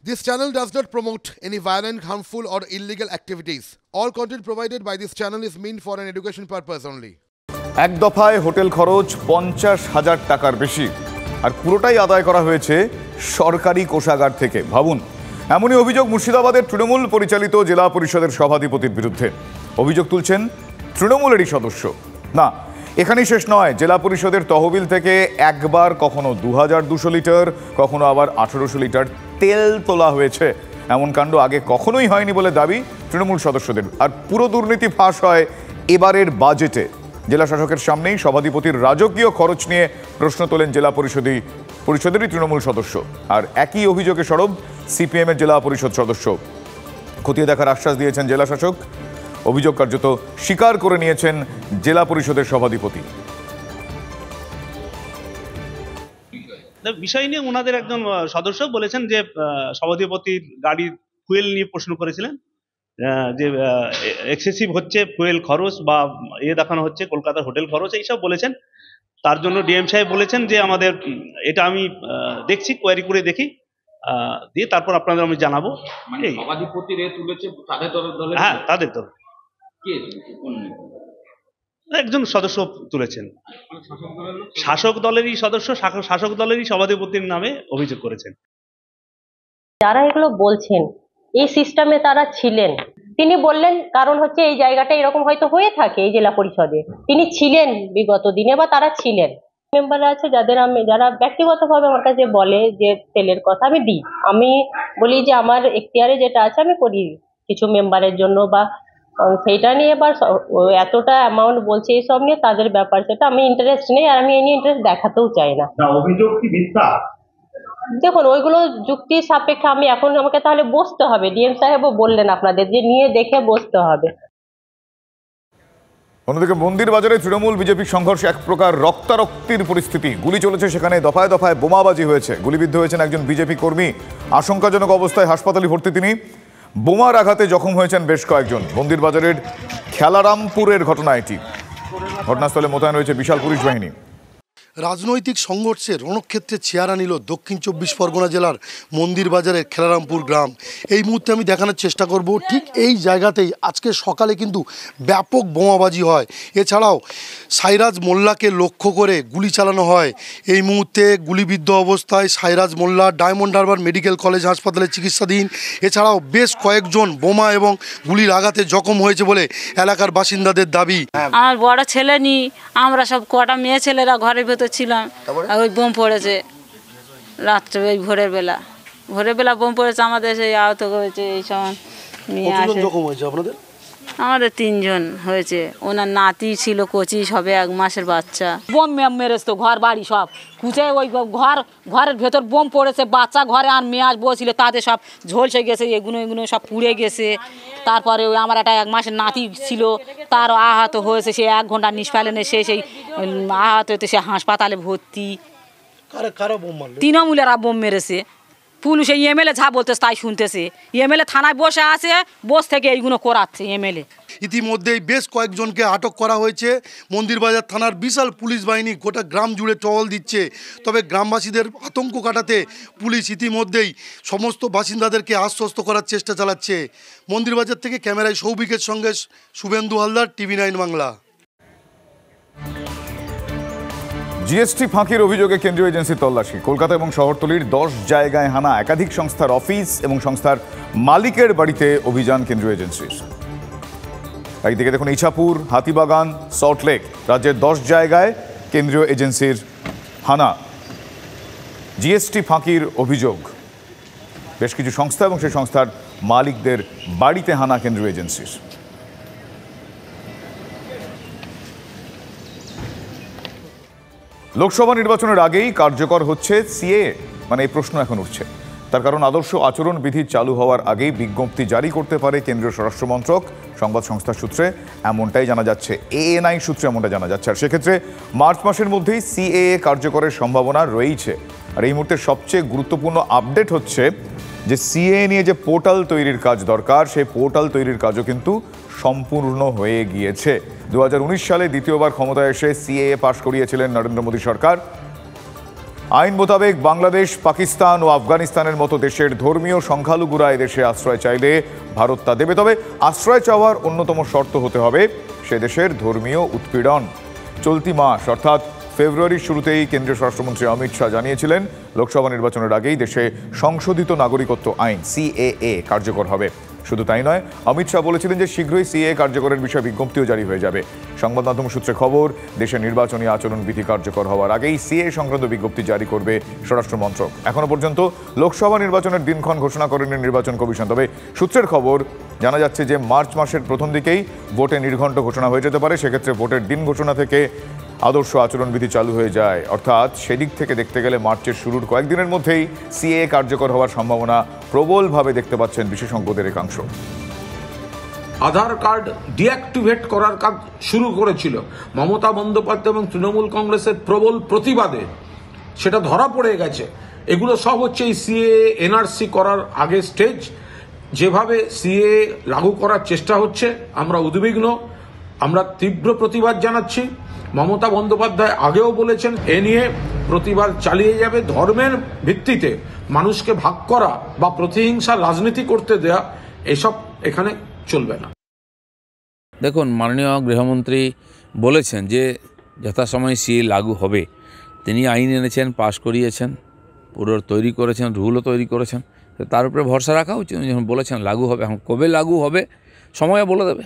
This channel does not promote any violent, harmful or illegal activities. All content provided by this channel is meant for an education purpose only. এক দফায় hotel খরচ 50,000 টাকার বেশি আর পুরোটাই আদায় করা হয়েছে সরকারি কোষাগার থেকে। ভাবুন, এমনই অভিযোগ মুর্শিদাবাদের তৃণমূল পরিচালিত জেলা পরিষদের সভাধিপতির বিরুদ্ধে। অভিযোগ তুলছেন তৃণমূলেরই সদস্য। না, এখানেই শেষ নয়। জেলা পরিষদের তহবিল থেকে একবার কখনো 2200 লিটার, কখনো আবার 1800 লিটার তেল তোলা হয়েছে। এমন কাণ্ড আগে কখনোই হয়নি বলে দাবি তৃণমূল সদস্যদের। আর পুরো দুর্নীতি ফাঁস হয় এবারের বাজেটে। জেলা শাসকের সামনেই সভাধিপতির রাজকীয় খরচ নিয়ে প্রশ্ন তোলেন জেলা পরিষদেরই তৃণমূল সদস্য। আর একই অভিযোগে সরব সিপিএমের জেলা পরিষদ সদস্য। খতিয়ে দেখার আশ্বাস দিয়েছেন জেলা শাসক। অভিযোগ কার্যত স্বীকার করে নিয়েছেন জেলা পরিষদের সভাধিপতি। বিষয় নিয়ে ওনাদের একজন সদস্য বলেছেন যে সভাধিপতির গাড়ির ফুয়েল নিয়ে প্রশ্ন করেছিলেন, যে এক্সেসিভ হচ্ছে ফুয়েল খরচ বা দেখানো হচ্ছে কলকাতার হোটেল খরচ, এইসব বলেছেন। তার জন্য ডিএম সাহেব বলেছেন যে আমাদের এটা আমি দেখছি, কোয়ারি করে দেখি, দিয়ে তারপর আপনাদের আমি জানাবো। হ্যাঁ, তাদের দল একজন সদস্য তুলেছেন, শাসক দলেরই সদস্য, শাসক দলেরই সভাধিপতির নামে অভিযোগ করেছেন। যারা এগুলো বলছেন এই সিস্টেমে তারা ছিলেন। তিনি বললেন কারণ হচ্ছে এই জায়গাটা এরকম হয়তো হয়ে থাকে এই জেলা পরিষদে, তিনি ছিলেন বিগত দিনে বা তারা ছিলেন। মেম্বার আছে যারা ব্যক্তিগতভাবে আমার কাছে বলে যে তেলের কথা আমি দিই, আমি বলি যে আমার এখতিয়ারে যেটা আছে আমি করি কিছু মেম্বারের জন্য, বা সেইটা নিয়ে এবার এতটা অ্যামাউন্ট বলছে এইসব নিয়ে তাদের ব্যাপার, সেটা আমি ইন্টারেস্ট নেই আর আমি এই নিয়ে ইন্টারেস্ট দেখাতেও চাই না। অভিযোগ কি মিথ্যা? দেখুন, ওইগুলো যুক্তি সাপেক্ষে আমাকে তাহলে বসতে হবে। ডিএম সাহেবও বললেন আপনাদের যে নিয়ে দেখে বসতে হবে। অন্যদিকে মন্দির বাজারে তৃণমূল বিজেপি সংঘর্ষে এক প্রকার রক্তারক্তির পরিস্থিতি। গুলি চলেছে সেখানে, দফায় দফায় বোমাবাজি হয়েছে। গুলিবিদ্ধ হয়েছেন একজন বিজেপি কর্মী। আশঙ্কাজনক অবস্থায় হাসপাতালে ভর্তি তিনি। বোমার আঘাতে জখম হয়েছেন বেশ কয়েকজন। মন্দির বাজারের খেলারামপুরের ঘটনা এটি। ঘটনাস্থলে মোতায়েন রয়েছে বিশাল পুলিশ বাহিনী। রাজনৈতিক সংঘর্ষে রণক্ষেত্রে চেহারা নিল দক্ষিণ 24 পরগনা জেলার মন্দির বাজারের খেলারামপুর গ্রাম। এই মুহূর্তে আমি দেখানোর চেষ্টা করব, ঠিক এই জায়গাতেই আজকে সকালে কিন্তু ব্যাপক বোমাবাজি হয়। এছাড়াও সাইরাজ মোল্লাকে লক্ষ্য করে গুলি চালানো হয়। এই মুহূর্তে গুলিবিদ্ধ অবস্থায় সাইরাজ মোল্লা ডায়মন্ড হারবার মেডিকেল কলেজ হাসপাতালে চিকিৎসাধীন। এছাড়াও বেশ কয়েকজন বোমা এবং গুলির আঘাতে জখম হয়েছে বলে এলাকার বাসিন্দাদের দাবি। আমার বড় ছেলে নি, আমরা সব কটা মেয়ে ছেলেরা ঘরের ভেতর ছিলাম, ওই বোম পড়েছে রাত্রে, ওই ভোরের বেলা বোম পড়েছে, আমাদের সেই আহত হয়েছে। এই সময় নিয়ে আসে আমাদের 3 জন হয়েছে। ওনার নাতি ছিল কচি, সবে 1 মাসের বাচ্চা। বোম মেরেছে তো ঘর বাড়ি সব খুঁজে, ওই ঘরের ভেতর বোম পড়েছে। বাচ্চা ঘরে আর মেয়ে বসছিল, তাদের সব ঝলসে গেছে, এগুলো সব পুড়ে গেছে। তারপরে ওই আমার একটা 1 মাসের নাতি ছিল, তার আহত হয়েছে, সে 1 ঘন্টা নিষ্ফেলনে সে সেই আহত হতে সে হাসপাতালে ভর্তি। তৃণমূলেরা বোম মেরেছে। পুলিশ এমএলএ যা বলতেছে তাই শুনতেছে। এমএলএ থানায় বসে আছে, থেকে এইগুলো করাচ্ছে এমএলএ। ইতিমধ্যেই বেশ কয়েকজনকে আটক করা হয়েছে। মন্দিরবাজার থানার বিশাল পুলিশ বাহিনী গোটা গ্রাম জুড়ে টহল দিচ্ছে। তবে গ্রামবাসীদের আতঙ্ক কাটাতে পুলিশ ইতিমধ্যেই সমস্ত বাসিন্দাদেরকে আশ্বস্ত করার চেষ্টা চালাচ্ছে। মন্দিরবাজার থেকে ক্যামেরায় সৌভিকের সঙ্গে শুভেন্দু হালদার, TV9 বাংলা। জিএসটি ফাঁকির অভিযোগে কেন্দ্রীয় এজেন্সির তল্লাশি। কলকাতা এবং শহরতলির 10 জায়গায় হানা। একাধিক সংস্থার অফিস এবং সংস্থার মালিকের বাড়িতে অভিযান কেন্দ্রীয় এজেন্সির। একদিকে দেখুন ইছাপুর, হাতিবাগান, সল্টলেক, রাজ্যের 10 জায়গায় কেন্দ্রীয় এজেন্সির হানা। জিএসটি ফাঁকির অভিযোগ। বেশ কিছু সংস্থা এবং সেই সংস্থার মালিকদের বাড়িতে হানা কেন্দ্রীয় এজেন্সির। লোকসভা নির্বাচনের আগেই কার্যকর হচ্ছে সিএএ, মানে এই প্রশ্ন এখন উঠছে। তার কারণ আদর্শ আচরণবিধি চালু হওয়ার আগেই বিজ্ঞপ্তি জারি করতে পারে কেন্দ্রীয় স্বরাষ্ট্র মন্ত্রক। সংবাদ সংস্থার সূত্রে এমনটাই জানা যাচ্ছে, এএনআই সূত্রে এমনটা জানা যাচ্ছে। আর সেক্ষেত্রে মার্চ মাসের মধ্যেই সিএএ কার্যকরের সম্ভাবনা রয়েছে। আর এই মুহূর্তে সবচেয়ে গুরুত্বপূর্ণ আপডেট হচ্ছে যে সিএএ নিয়ে যে পোর্টাল তৈরির কাজ দরকার, সেই পোর্টাল তৈরির কাজও কিন্তু সম্পূর্ণ হয়ে গিয়েছে। 2019 সালে দ্বিতীয়বার ক্ষমতায় এসে সিএএ পাশ করিয়েছিলেন নরেন্দ্র মোদী সরকার। আইন মোতাবেক বাংলাদেশ, পাকিস্তান ও আফগানিস্তানের মতো দেশের ধর্মীয় সংখ্যালঘুরা এদেশে আশ্রয় চাইলে ভারত তা দেবে। তবে আশ্রয় চাওয়ার অন্যতম শর্ত হতে হবে সে দেশের ধর্মীয় উৎপীড়ন। চলতি মাস অর্থাৎ ফেব্রুয়ারির শুরুতেই কেন্দ্রীয় স্বরাষ্ট্রমন্ত্রী অমিত শাহ জানিয়েছিলেন লোকসভা নির্বাচনের আগেই দেশে সংশোধিত নাগরিকত্ব আইন CAA কার্যকর হবে। শুধু তাই নয়, অমিত শাহ বলেছিলেন যে শীঘ্রই CAA কার্যকরের বিষয়ে বিজ্ঞপ্তিও জারি হয়ে যাবে। সংবাদ মাধ্যম সূত্রে খবর, দেশের নির্বাচনী আচরণবিধি কার্যকর হওয়ার আগেই CAA সংক্রান্ত বিজ্ঞপ্তি জারি করবে স্বরাষ্ট্র মন্ত্রক। এখনো পর্যন্ত লোকসভা নির্বাচনের দিনক্ষণ ঘোষণা করেনি নির্বাচন কমিশন। তবে সূত্রের খবর জানা যাচ্ছে যে মার্চ মাসের প্রথম দিকেই ভোটে নির্ঘণ্ট ঘোষণা হয়ে যেতে পারে। সেক্ষেত্রে ভোটের দিন ঘোষণা থেকে আদর্শ আচরণবিধি চালু হয়ে যায়। অর্থাৎ সেদিক থেকে দেখতে গেলে মার্চের শুরুর কয়েকদিনের মধ্যেই CAA কার্যকর হওয়ার সম্ভাবনা প্রবলভাবে দেখতে পাচ্ছেন বিশেষজ্ঞদের একাংশ। আধার কার্ড ডিঅ্যাক্টিভেট করার কাজ শুরু করেছিল মমতা বন্দ্যোপাধ্যায় এবং তৃণমূল কংগ্রেসের প্রবল প্রতিবাদে, সেটা ধরা পড়ে গেছে। এগুলো সব হচ্ছে এই CAA NRC করার আগে স্টেজ। যেভাবে CAA লাগু করার চেষ্টা হচ্ছে আমরা উদ্বিগ্ন, আমরা তীব্র প্রতিবাদ জানাচ্ছি। মমতা বন্দ্যোপাধ্যায় আগেও বলেছেন এ নিয়ে প্রতিবাদ চালিয়ে যাবে। ধর্মের ভিত্তিতে মানুষকে ভাগ করা বা প্রতিহিংসার রাজনীতি করতে দেয়া এসব এখানে চলবে না। দেখুন, মাননীয় গৃহমন্ত্রী বলেছেন যে যথাসময়ে CAA লাগু হবে। তিনি আইন এনেছেন, পাশ করিয়েছেন, পুরো তৈরি করেছেন, রুলও তৈরি করেছেন। তার উপরে ভরসা রাখা উচিত। যখন বলেছেন লাগু হবে, এখন কবে লাগু হবে সময় বলে দেবে।